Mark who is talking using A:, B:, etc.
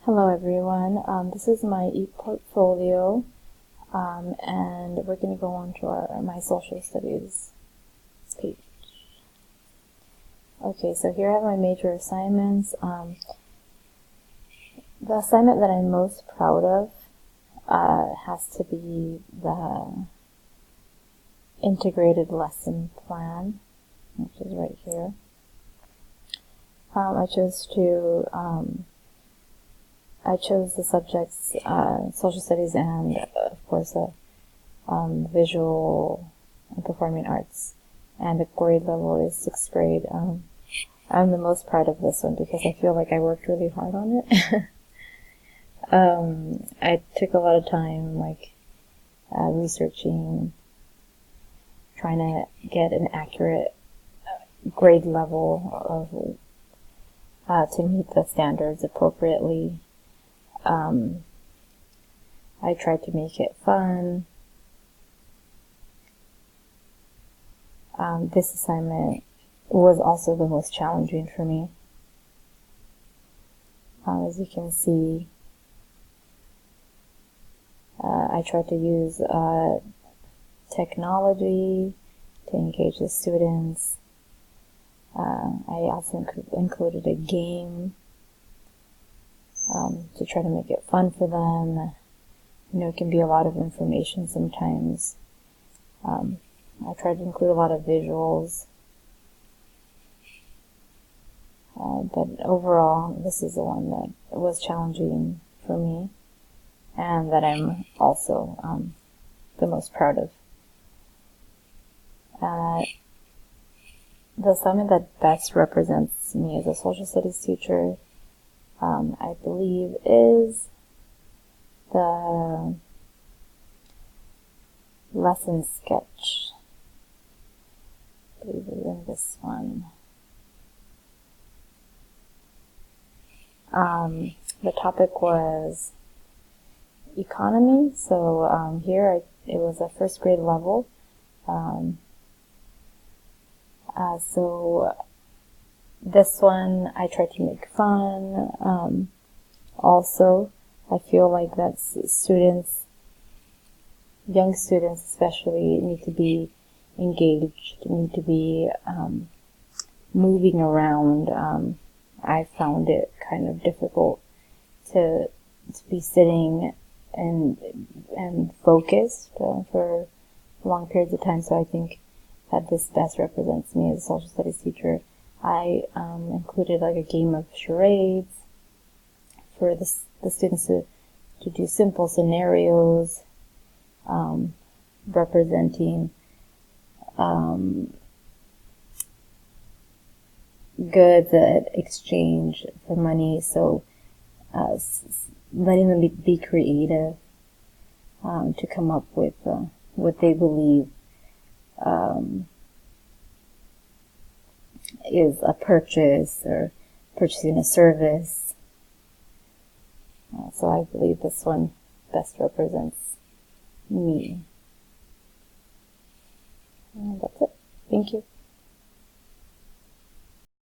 A: Hello everyone, this is my e-portfolio, and we're going to go on to my social studies page. Okay, so here I have my major assignments. The assignment that I'm most proud of has to be the integrated lesson plan, which is right here. I chose the subjects, social studies and, of course, visual and performing arts. And the grade level is 6th grade. I'm the most proud of this one because I feel like I worked really hard on it. I took a lot of time, researching, trying to get an accurate grade level to meet the standards appropriately. I tried to make it fun. This assignment was also the most challenging for me. As you can see, I tried to use technology to engage the students. I also included a game to try to make it fun for them. You know, it can be a lot of information sometimes. I tried to include a lot of visuals. But overall, this is the one that was challenging for me and that I'm also the most proud of. The assignment that best represents me as a social studies teacher, I believe, is the lesson sketch. I believe it's in this one. The topic was economy, so here it was a 1st grade level. So this one I tried to make fun. Also, I feel like that students, young students especially, need to be engaged, need to be moving around. I found it kind of difficult to be sitting and focused for long periods of time, so I think that this best represents me as a social studies teacher. I included like a game of charades for the students to do simple scenarios, representing goods that exchange for money, so letting them be creative to come up with what they believe is a purchase or purchasing a service. So I believe this one best represents me. And that's it. Thank you.